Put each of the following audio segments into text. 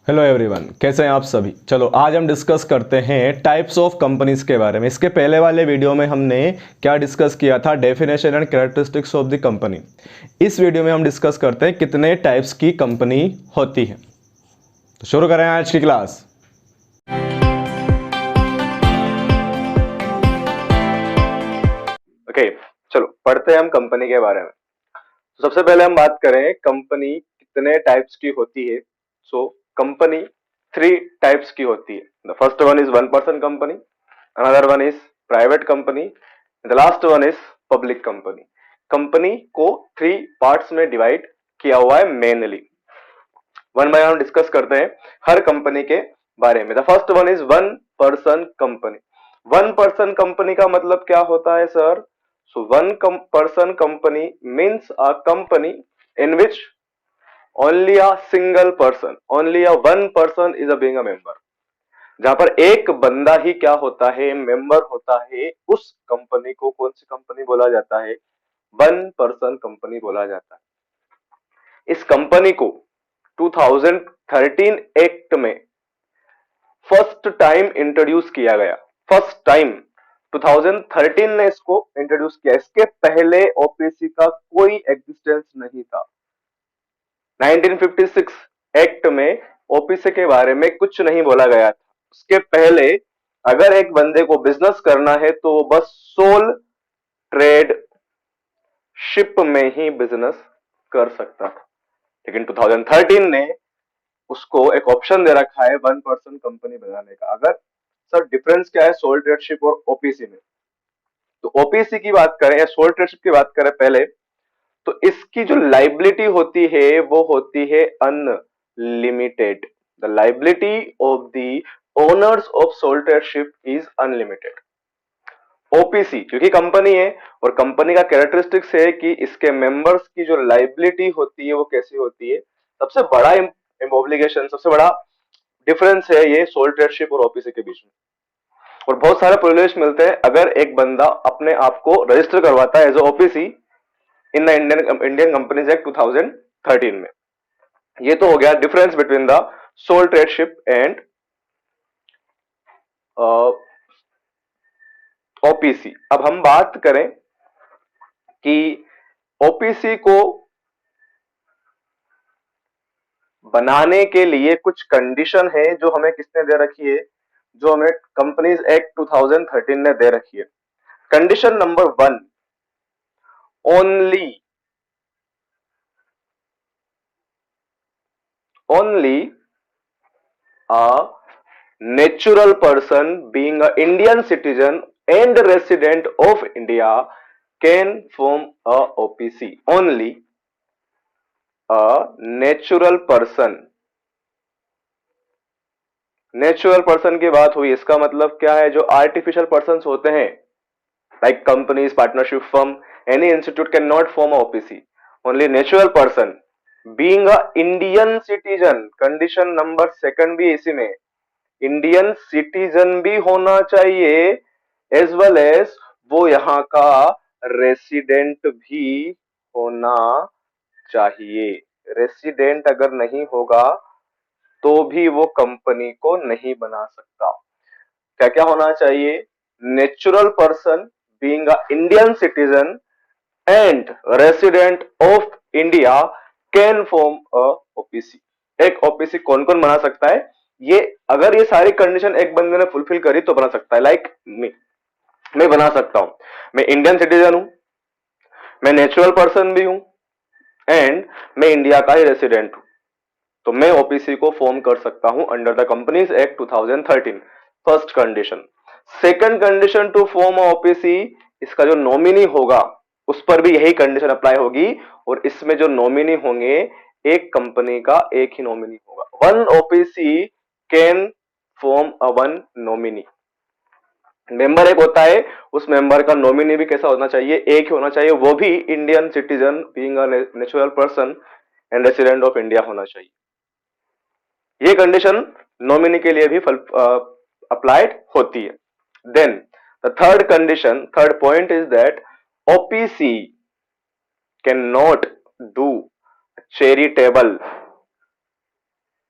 Hello everyone, कैसे हैं आप सभी। चलो आज हम डिस्कस करते हैं टाइप्स ऑफ कंपनीज के बारे में। इसके पहले वाले वीडियो में हमने क्या डिस्कस किया था, definition and characteristics of the company. इस वीडियो में हम डिस्कस करते हैं कितने टाइप्स की कंपनी होती है। तो शुरू करें आज की क्लास। ओके, चलो पढ़ते हैं हम कंपनी के बारे में। तो सबसे पहले हम बात करें कंपनी कितने टाइप्स की होती है। सो कंपनी थ्री टाइप्स की होती है। The first one is one person company, another one is private company, the last one is public company. Company को थ्री पार्ट्स में डिवाइड किया हुआ है mainly. One by one discuss करते हैं हर कंपनी के बारे में। The first one is one person company. One person company का मतलब क्या होता है sir? So one person company means a company in which only a single person, only a one person is a being a member। जहां पर एक बंदा ही क्या होता है, मेंबर होता है। उस कंपनी को कौन सी कंपनी बोला जाता है? वन पर्सन कंपनी बोला जाता है। इस कंपनी को 2013 एक्ट में फर्स्ट टाइम इंट्रोड्यूस किया गया। फर्स्ट टाइम 2013 ने इसको इंट्रोड्यूस किया। इसके पहले ओपीसी का कोई एग्जिस्टेंस नहीं था। 1956 एक्ट में ओपीसी के बारे में कुछ नहीं बोला गया था। उसके पहले अगर एक बंदे को बिजनेस करना है तो वो बस सोल ट्रेड शिप में ही बिजनेस कर सकता था। लेकिन 2013 ने उसको एक ऑप्शन दे रखा है वन पर्सन कंपनी बनाने का। अगर सर डिफरेंस क्या है सोल ट्रेड शिप और ओपीसी में? तो ओपीसी की बात करें या सोल ट्रेड शिप की बात करें पहले, तो इसकी जो लाइबिलिटी होती है वो होती है unlimited. The liability of the owners of sole tradership is unlimited. OPC क्योंकि कंपनी है और कंपनी का कैरेक्टरिस्टिक्स है कि इसके मेंबर्स की जो लाइबिलिटी होती है वो कैसी होती है। सबसे बड़ा ऑब्लिगेशन, सबसे बड़ा डिफरेंस है ये सोल ट्रेडशिप और ओपीसी के बीच में। और बहुत सारे प्रिविलेज मिलते हैं अगर एक बंदा अपने आप को रजिस्टर करवाता है as OPC in the Indian Companies act 2013 में। ये तो हो गया difference between the sole tradeship and OPC. अब हम बात करें कि ओपीसी को बनाने के लिए कुछ कंडीशन है जो हमें किसने दे रखी है, जो हमें कंपनीज एक्ट 2013 ने दे रखी है। Condition number one, only a natural person being a Indian citizen and resident of India can form a OPC। only a natural person। Natural person की बात हुई, इसका मतलब क्या है? जो आर्टिफिशियल पर्सन होते हैं like companies, partnership firm, any institute can not form OPC. Only natural person being a Indian citizen. Condition number second भी इसी में, इंडियन सिटीजन भी होना चाहिए एज वेल एज वो यहाँ का रेसिडेंट भी होना चाहिए। रेसिडेंट अगर नहीं होगा तो भी वो कंपनी को नहीं बना सकता। क्या क्या होना चाहिए? Natural person being a Indian citizen and resident of India can form a OPC. एक ओपीसी कौन कौन बना सकता है? ये अगर ये सारी कंडीशन एक बंदे ने फुलफिल करी तो बना सकता है। लाइक मैं बना सकता हूं, मैं इंडियन सिटीजन हूं, मैं नेचुरल पर्सन भी हूं एंड मैं इंडिया का ही रेसिडेंट हूं, तो मैं ओपीसी को फॉर्म कर सकता हूं under the companies act 2013। First condition. Second condition to form OPC, इसका जो नॉमिनी होगा उस पर भी यही कंडीशन अप्लाई होगी और इसमें जो नॉमिनी होंगे एक कंपनी का एक ही नॉमिनी होगा। One OPC can form a one nominee. Member एक होता है, उस मेंबर का नॉमिनी भी कैसा होना चाहिए? एक ही होना चाहिए, वो भी Indian citizen being a natural person and resident of India होना चाहिए। ये कंडीशन नॉमिनी के लिए भी अप्लाइड होती है। Then the third condition, third point is that OPC can not do charitable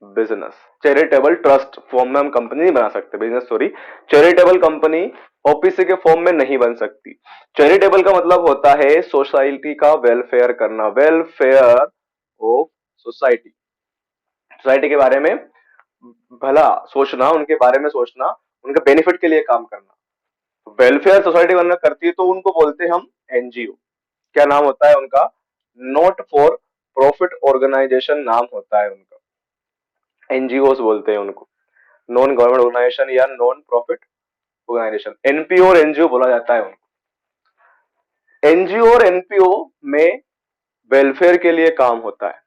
business. Charitable trust form में हम कंपनी नहीं बना सकते, business sorry, charitable company OPC के फॉर्म में नहीं बन सकती। चैरिटेबल का मतलब होता है सोसाइटी का वेलफेयर करना, वेलफेयर ऑफ सोसाइटी, सोसाइटी के बारे में भला सोचना, उनके बारे में सोचना, उनके बेनिफिट के लिए काम करना। वेलफेयर सोसाइटी बनना करती है तो उनको बोलते हैं हम एनजीओ। क्या नाम होता है उनका? नॉट फॉर प्रॉफिट ऑर्गेनाइजेशन नाम होता है उनका, एनजीओ बोलते हैं उनको, नॉन गवर्नमेंट ऑर्गेनाइजेशन या नॉन प्रॉफिट ऑर्गेनाइजेशन। एनपीओ और एनजीओ बोला जाता है उनको। एनजीओ और एनपीओ में वेलफेयर के लिए काम होता है।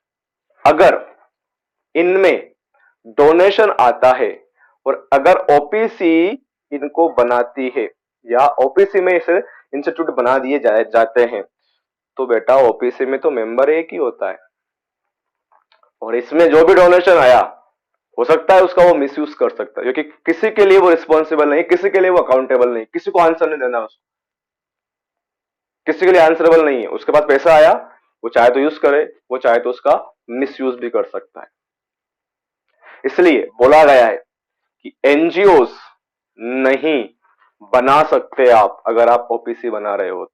अगर इनमें डोनेशन आता है और अगर ओपीसी इनको बनाती है या ओपीसी में इसे इंस्टीट्यूट बना दिए जाते हैं, तो बेटा ओपीसी में तो मेंबर एक ही होता है, और इसमें जो भी डोनेशन आया हो सकता है उसका वो मिसयूज कर सकता है, क्योंकि किसी के लिए वो रिस्पॉन्सिबल नहीं, किसी के लिए वो अकाउंटेबल नहीं, किसी को आंसर नहीं देना, उसको किसी के लिए आंसरेबल नहीं है। उसके पास पैसा आया, वो चाहे तो यूज करे, वो चाहे तो उसका मिसयूज भी कर सकता है। इसलिए बोला गया है कि एनजीओस नहीं बना सकते आप अगर आप ओपीसी बना रहे हो तो।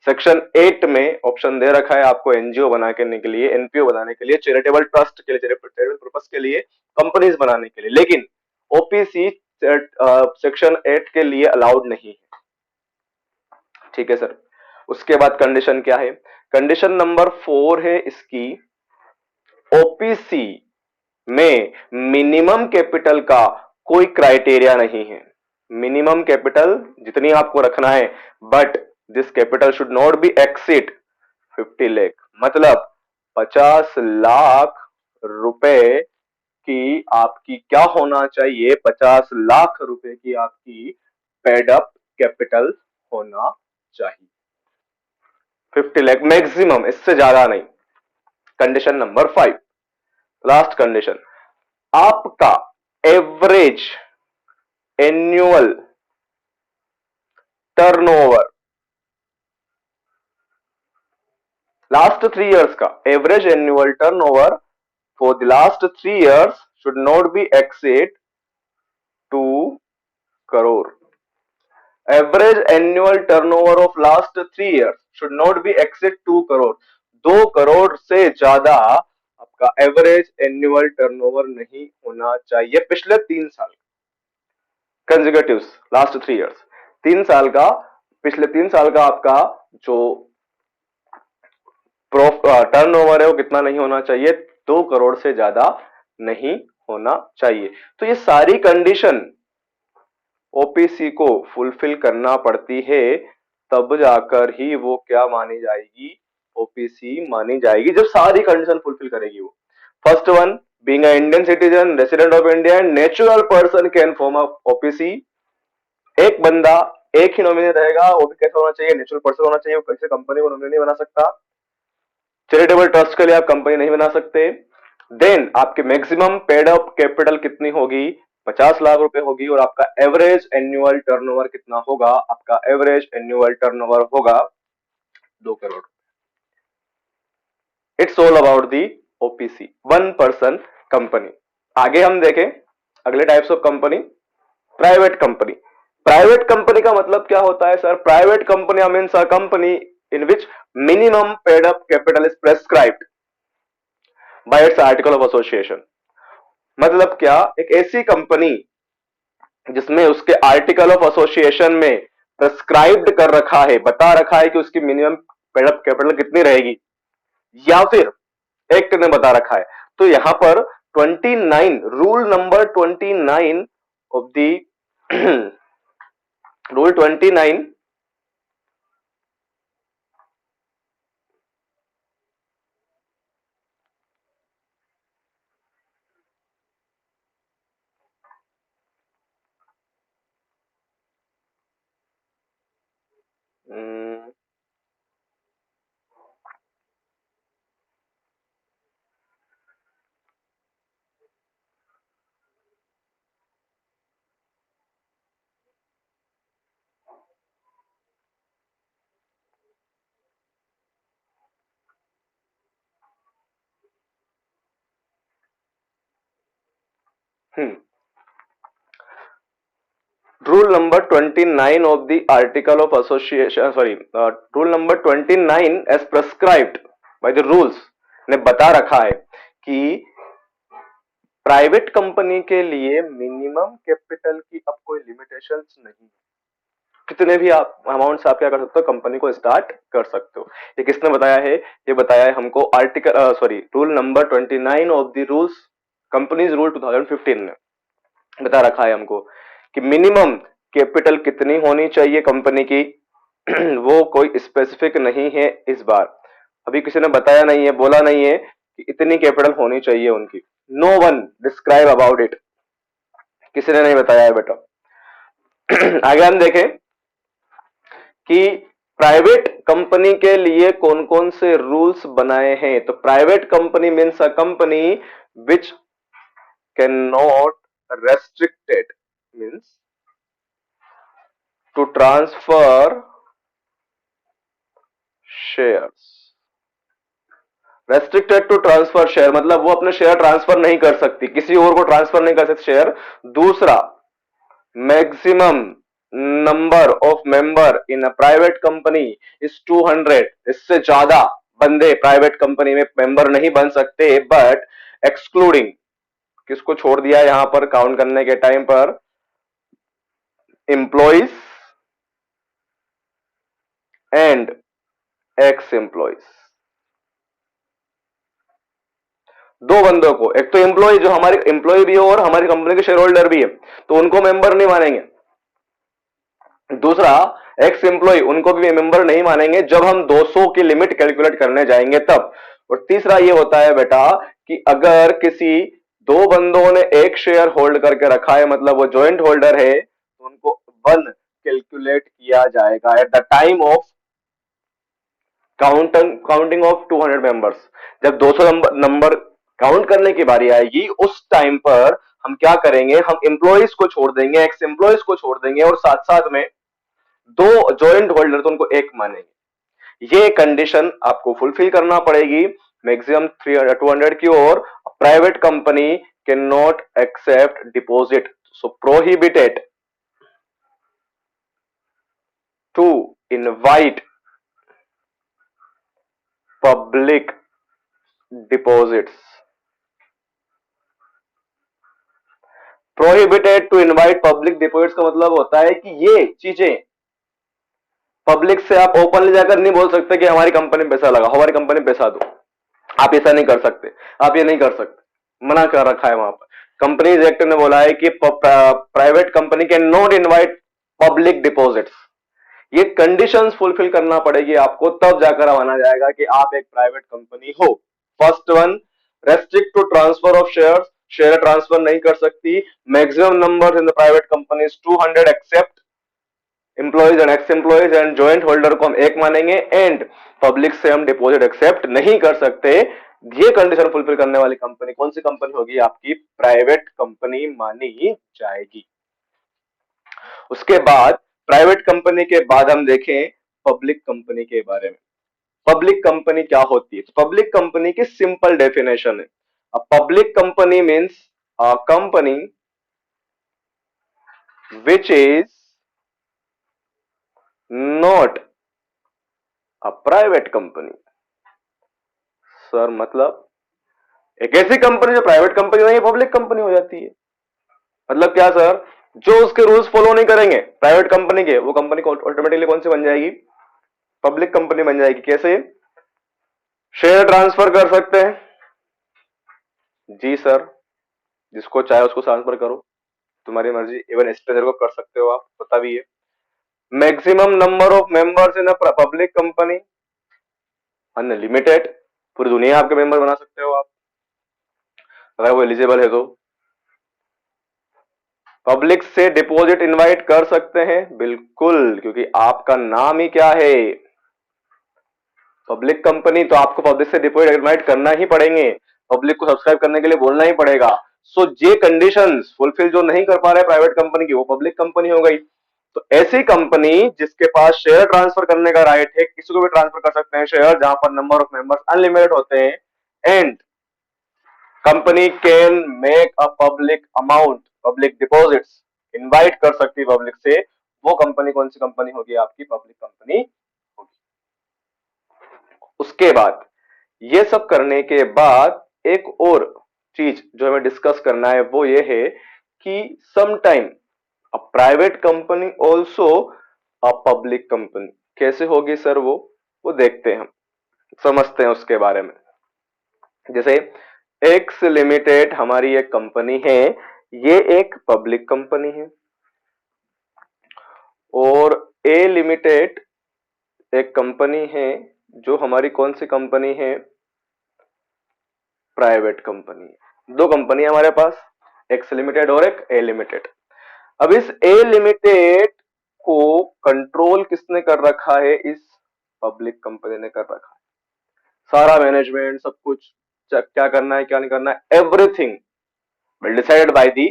सेक्शन 8 में ऑप्शन दे रखा है आपको एनजीओ बनाने के लिए, एनपीओ बनाने के लिए, चैरिटेबल ट्रस्ट के लिए, चैरिटेबल पर्पस के लिए, कंपनीज बनाने के लिए, लेकिन ओपीसी सेक्शन 8 के लिए अलाउड नहीं है। ठीक है सर। उसके बाद कंडीशन क्या है? कंडीशन नंबर 4 है इसकी, ओपीसी में मिनिमम कैपिटल का कोई क्राइटेरिया नहीं है। मिनिमम कैपिटल जितनी आपको रखना है, but this capital should not be exceed 50 lakh, मतलब 50 लाख रुपए की आपकी क्या होना चाहिए, 50 लाख रुपए की आपकी पेड अप कैपिटल होना चाहिए। 50 लाख मैक्सिमम, इससे ज्यादा नहीं। कंडीशन नंबर 5, लास्ट कंडीशन, आपका average annual turnover last 3 years का, average annual turnover for the last 3 years should not be exceed 2 crore. Average annual turnover of last 3 years should not be exceed 2 crore. 2 crore से ज्यादा आपका average annual turnover नहीं होना चाहिए पिछले 3 साल, कंसेक्यूटिव लास्ट 3 इयर्स, 3 साल का, पिछले 3 साल का आपका जो टर्नओवर है वो कितना नहीं होना चाहिए? 2 करोड़ से ज्यादा नहीं होना चाहिए। तो ये सारी कंडीशन ओपीसी को फुलफिल करना पड़ती है, तब जाकर ही वो क्या मानी जाएगी? ओपीसी मानी जाएगी, जब सारी कंडीशन फुलफिल करेगी वो। First one, being a Indian citizen, resident of India and natural person can form a OPC. एक बंदा, एक ही नॉमिनी रहेगा, वो भी कैसा होना चाहिए? नेचुरल पर्सन होना चाहिए, वो किसी कंपनी को नॉमिनी नहीं बना सकता। चैरिटेबल ट्रस्ट के लिए आप कंपनी नहीं बना सकते। देन आपके मैक्सिमम पेड अप कैपिटल कितनी होगी? 50 लाख रुपए होगी, और आपका एवरेज एनुअल टर्नओवर कितना होगा? आपका एवरेज एनुअल टर्नओवर होगा 2 crore. It's all about the OPC, one person company. आगे हम देखें अगले types of company, private company. Private company का मतलब क्या होता है sir? Private company means a company in which minimum paid up capital is prescribed bye it's article of association. मतलब क्या? एक ऐसी कंपनी जिसमें उसके आर्टिकल ऑफ एसोसिएशन में प्रेस्क्राइब्ड कर रखा है, बता रखा है कि उसकी मिनिमम पेड अप कैपिटल कितनी रहेगी, या फिर एक्ट ने बता रखा है। तो यहां पर 29, rule number 29 of the rule 29, Rule number 29 of the article of association, rule number 29 as prescribed by the rules ने बता रखा है कि प्राइवेट कंपनी के लिए मिनिमम कैपिटल की अब कोई लिमिटेशंस नहीं है, कितने भी आप अमाउंट से आप क्या कर सकते हो, कंपनी को स्टार्ट कर सकते हो। ये किसने बताया है? ये बताया है हमको article rule number 29 of the rules companies rule 2015 ने बता रखा है हमको कि मिनिमम कैपिटल कितनी होनी चाहिए कंपनी की वो कोई स्पेसिफिक नहीं है। इस बार अभी किसी ने बताया नहीं है, बोला नहीं है कि इतनी कैपिटल होनी चाहिए उनकी। No one describe about it, किसी ने नहीं बताया है बेटा। आगे हम देखें कि प्राइवेट कंपनी के लिए कौन कौन से रूल्स बनाए हैं। तो private company means a company which can not restricted means to transfer shares, restricted to transfer share मतलब वो अपने शेयर ट्रांसफर नहीं कर सकती, किसी और को ट्रांसफर नहीं कर सकती शेयर। दूसरा, maximum number of member in a private company is 200, इससे ज्यादा बंदे प्राइवेट कंपनी में मेंबर नहीं बन सकते। बट एक्सक्लूडिंग, किसको छोड़ दिया यहां पर काउंट करने के टाइम पर? एम्प्लॉइज एंड एक्स एम्प्लॉइज, दो बंदों को, एक तो एम्प्लॉय जो हमारे एम्प्लॉय भी है और हमारी कंपनी के शेयर होल्डर भी है, तो उनको मेंबर नहीं मानेंगे। दूसरा, एक्स एम्प्लॉय, उनको भी मेंबर नहीं मानेंगे जब हम 200 की लिमिट कैलकुलेट करने जाएंगे तब। और तीसरा ये होता है बेटा कि अगर किसी दो बंदों ने एक शेयर होल्ड करके रखा है, मतलब वो ज्वाइंट होल्डर है, तो उनको वन कैलकुलेट किया जाएगा at the time of counting of 200 members. जब 200 नंबर काउंट करने की बारी आएगी उस टाइम पर हम क्या करेंगे, हम एम्प्लॉइज को छोड़ देंगे, एक्स एम्प्लॉइज को छोड़ देंगे और साथ साथ में दो जॉइंट होल्डर तो उनको एक मानेंगे। ये कंडीशन आपको फुलफिल करना पड़ेगी मैक्सिमम 200 की। और private company can not accept deposit, so prohibited to invite public deposits. Prohibited to invite public deposits का मतलब होता है कि ये चीजें पब्लिक से आप ओपनली जाकर नहीं बोल सकते कि हमारी कंपनी में पैसा लगा, हमारी कंपनी में पैसा दो। आप ऐसा नहीं कर सकते, आप ये नहीं कर सकते, मना कर रखा है वहां पर। कंपनीज एक्ट ने बोला है कि private company can not invite public deposits. ये कंडीशंस फुलफिल करना पड़ेगी आपको, तब जाकर माना जाएगा कि आप एक प्राइवेट कंपनी हो। First one, restrict to transfer of share, share transfer नहीं कर सकती। Maximum number in the private company 200 except employees and ex employees and joint holder को हम एक मानेंगे। एंड पब्लिक से हम डिपॉजिट एक्सेप्ट नहीं कर सकते। ये कंडीशन फुलफिल करने वाली कंपनी कौन सी कंपनी होगी? आपकी प्राइवेट कंपनी मानी जाएगी। उसके बाद प्राइवेट कंपनी के बाद हम देखें पब्लिक कंपनी के बारे में। पब्लिक कंपनी क्या होती है? पब्लिक कंपनी की सिंपल डेफिनेशन है, अ public company means a company which is not a private company. Sir मतलब एक ऐसी कंपनी जो प्राइवेट कंपनी नहीं, पब्लिक कंपनी हो जाती है। मतलब क्या सर? जो उसके रूल्स फॉलो नहीं करेंगे प्राइवेट कंपनी के, वो कंपनी ऑटोमेटिकली कौन सी बन जाएगी? पब्लिक कंपनी बन जाएगी। कैसे? शेयर ट्रांसफर कर सकते हैं, जी सर, जिसको चाहे उसको ट्रांसफर करो, तुम्हारी मर्जी। इवन स्ट्रेंजर को कर सकते हो आप, पता भी है। Maximum number of members in a public company unlimited, पूरी दुनिया आपके मेंबर बना सकते हो आप अगर वो एलिजिबल है तो। पब्लिक से डिपॉजिट इनवाइट कर सकते हैं, बिल्कुल, क्योंकि आपका नाम ही क्या है? पब्लिक कंपनी, तो आपको पब्लिक से डिपॉजिट इनवाइट करना ही पड़ेंगे, पब्लिक को सब्सक्राइब करने के लिए बोलना ही पड़ेगा। सो ये कंडीशंस फुलफिल जो नहीं कर पा रहे प्राइवेट कंपनी की, वो पब्लिक कंपनी हो गई। तो ऐसी कंपनी जिसके पास शेयर ट्रांसफर करने का राइट है, किसी को भी ट्रांसफर कर सकते हैं शेयर, जहां पर नंबर ऑफ मेंबर्स अनलिमिटेड होते हैं, and company can make a public amount, public deposits, invite कर सकती है पब्लिक से, वो कंपनी कौन सी कंपनी होगी? आपकी पब्लिक कंपनी होगी। उसके बाद ये सब करने के बाद एक और चीज जो हमें डिस्कस करना है वो ये है कि some time a private company also a public company. कैसे होगी सर? वो देखते हैं, हम समझते हैं उसके बारे में। जैसे एक्स लिमिटेड हमारी एक कंपनी है, ये एक पब्लिक कंपनी है, और ए लिमिटेड एक कंपनी है जो हमारी कौन सी कंपनी है? प्राइवेट कंपनी है। दो कंपनी है हमारे पास, एक्स लिमिटेड और एक ए लिमिटेड। अब इस ए लिमिटेड को कंट्रोल किसने कर रखा है? इस पब्लिक कंपनी ने कर रखा है। सारा मैनेजमेंट, सब कुछ, क्या करना है क्या नहीं करना है, everything will decided by the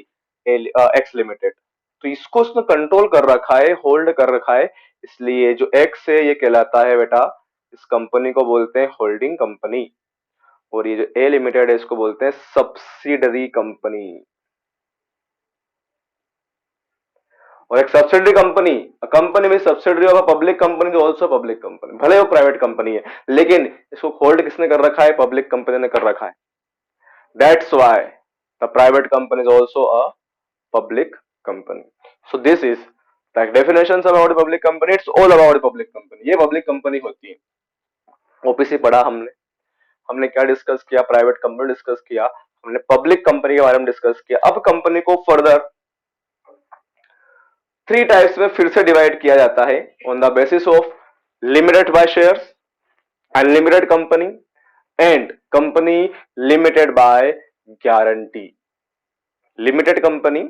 x limited. तो इसको उसने कंट्रोल कर रखा है, होल्ड कर रखा है, इसलिए जो एक्स है ये कहलाता है बेटा, इस कंपनी को बोलते हैं होल्डिंग कंपनी, और ये जो ए लिमिटेड है इसको बोलते हैं सब्सिडरी कंपनी। और एक सब्सिडरी कंपनी, कंपनी में subsidiary of a public company is also public company, भले वो प्राइवेट कंपनी है लेकिन इसको होल्ड किसने कर रखा है? पब्लिक कंपनी ने कर रखा है। That's why the private company is also a public company. So this is the definition about public company, it's all about public company, ये पब्लिक कंपनी होती है। ओपीसी पढ़ा हमने, हमने क्या डिस्कस किया? प्राइवेट कंपनी डिस्कस किया, हमने पब्लिक कंपनी के बारे में डिस्कस किया। अब कंपनी को फर्दर थ्री टाइप्स में फिर से डिवाइड किया जाता है, on the basis of limited by shares, unlimited company and company limited by guarantee. Limited company,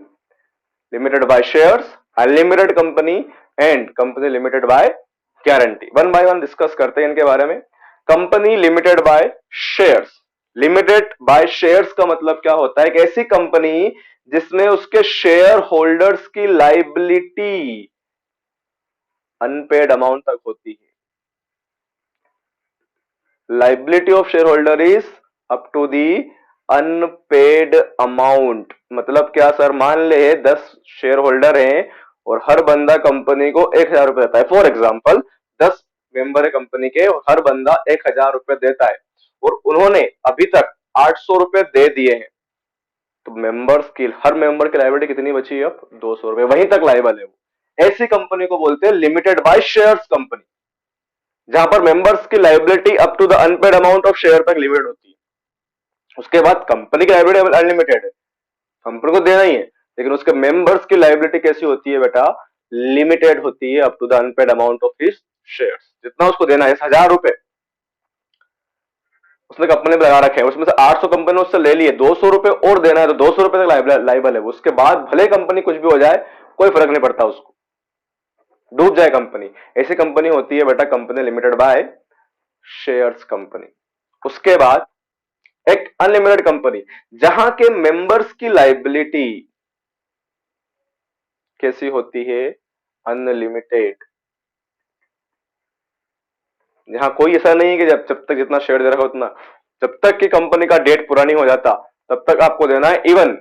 limited by shares, unlimited company and company limited by guarantee. One by one discuss करते हैं इनके बारे में। Company limited by shares, limited by shares का मतलब क्या होता है? एक ऐसी कंपनी जिसमें उसके शेयर होल्डर्स की लाइबिलिटी अनपेड अमाउंट तक होती है। Liability of share holder is up to the unpaid amount. मतलब क्या सर? मान ले 10 शेयर होल्डर हैं और हर बंदा कंपनी को 1,000 रुपए देता है। फॉर एग्जाम्पल 10 मेंबर है कंपनी के और हर बंदा 1,000 रुपए देता है, और उन्होंने अभी तक 800 रुपए दे दिए हैं, तो मेंबर्स की, हर मेंबर की लाइबिलिटी कितनी बची है? अब 200 रुपए, वहीं तक लाइबल है वो। ऐसी कंपनी को बोलते हैं लिमिटेड बाय शेयर्स कंपनी, जहां पर मेंबर्स की liability up to the unpaid amount of share तक लिमिटेड होती है। उसके बाद कंपनी की लाइबिलिटी अनलिमिटेड है, कंपनी को देना ही है, लेकिन उसके मेंबर्स की लाइबिलिटी कैसी होती है बेटा? लिमिटेड होती है up to the unpaid amount of his shares. जितना उसको देना है 1,000 रुपए उसने कंपनी में लगा रखे हैं, उसमें से 800 कंपनी ने उससे ले लिए, 200 रुपए और देना है तो 200 रुपए तक लाइबल है। उसके बाद भले कंपनी कुछ भी हो जाए कोई फर्क नहीं पड़ता, उसको डूब जाए कंपनी, ऐसी कंपनी होती है बेटा company limited by shares company. उसके बाद एक अनलिमिटेड कंपनी, जहां के मेंबर्स की लाइबिलिटी कैसी होती है? अनलिमिटेड। जहां कोई ऐसा नहीं है कि जब तक जितना शेयर दे रखा उतना, जब तक कि कंपनी का डेट पूरा नहीं हो जाता तब तक आपको देना है। इवन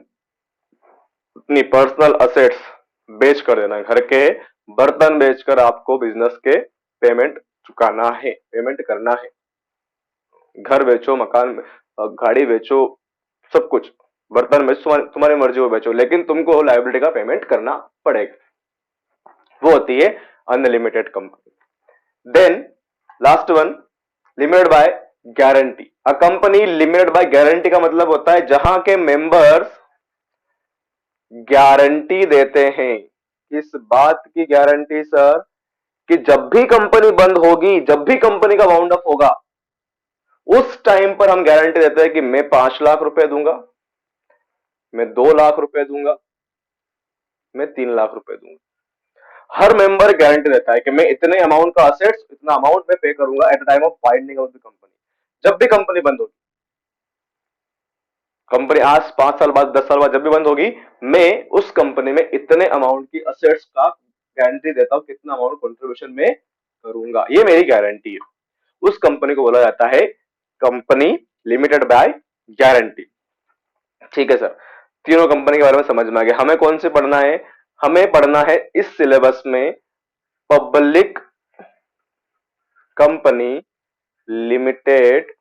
अपनी पर्सनल असेट्स बेच कर देना है, घर के बर्तन बेचकर आपको बिजनेस के पेमेंट चुकाना है, पेमेंट करना है। घर बेचो, मकान, गाड़ी बेचो, सब कुछ, बर्तन बेचो, तुम्हारी मर्जी हो बेचो, लेकिन तुमको लायबिलिटी का पेमेंट करना पड़ेगा। वो होती है unlimited company. Then last one, limited by guarantee. A company limited by guarantee का मतलब होता है जहां के मेंबर्स गारंटी देते हैं। इस बात की गारंटी सर कि जब भी कंपनी बंद होगी, जब भी कंपनी का वाउंड अप होगा, उस टाइम पर हम गारंटी देते हैं कि मैं 5 लाख रुपए दूंगा, मैं 2 लाख रुपए दूंगा, मैं 3 लाख रुपए दूंगा। हर मेंबर गारंटी देता है कि मैं इतने अमाउंट का असेट्स, इतना अमाउंट मैं पे करूंगा at the time of winding of the company. जब भी कंपनी बंद होगी, कंपनी आज 5 साल बाद, 10 साल बाद जब भी बंद होगी, मैं उस कंपनी में इतने अमाउंट की असेट्स का गारंटी देता हूं, कितना अमाउंट कंट्रीब्यूशन में करूंगा, ये मेरी गारंटी है। उस कंपनी को बोला जाता है कंपनी लिमिटेड बाय गारंटी। ठीक है सर, तीनों कंपनी के बारे में समझ में आ गया। हमें कौन से पढ़ना है? हमें पढ़ना है इस सिलेबस में public company limited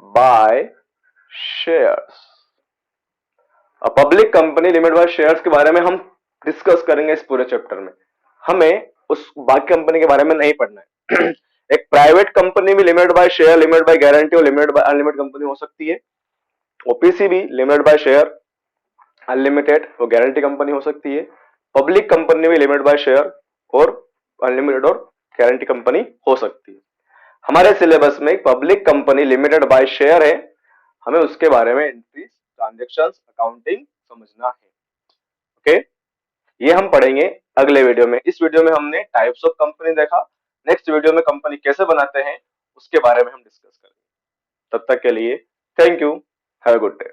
by shares. अब public company limited by shares के बारे में हम डिस्कस करेंगे इस पूरे चैप्टर में। हमें उस बाकी कंपनी के बारे में नहीं पढ़ना है। एक प्राइवेट कंपनी भी limited by share, limited by guarantee और लिमिटेड बाय अनलिमिटेड कंपनी हो सकती है। ओपीसी भी लिमिटेड बाय शेयर, अनलिमिटेड और गारंटी कंपनी हो सकती है। पब्लिक कंपनी भी लिमिटेड बाय शेयर और अनलिमिटेड और गारंटी कंपनी हो सकती है। हमारे सिलेबस में public company limited bye share है, हमें उसके बारे में एंट्रीज, ट्रांजैक्शंस, अकाउंटिंग समझना है। ओके, ये हम पढ़ेंगे अगले वीडियो में। इस वीडियो में हमने टाइप्स ऑफ कंपनी देखा, नेक्स्ट वीडियो में कंपनी कैसे बनाते हैं उसके बारे में हम डिस्कस करेंगे। तब तक के लिए thank you, have a good day.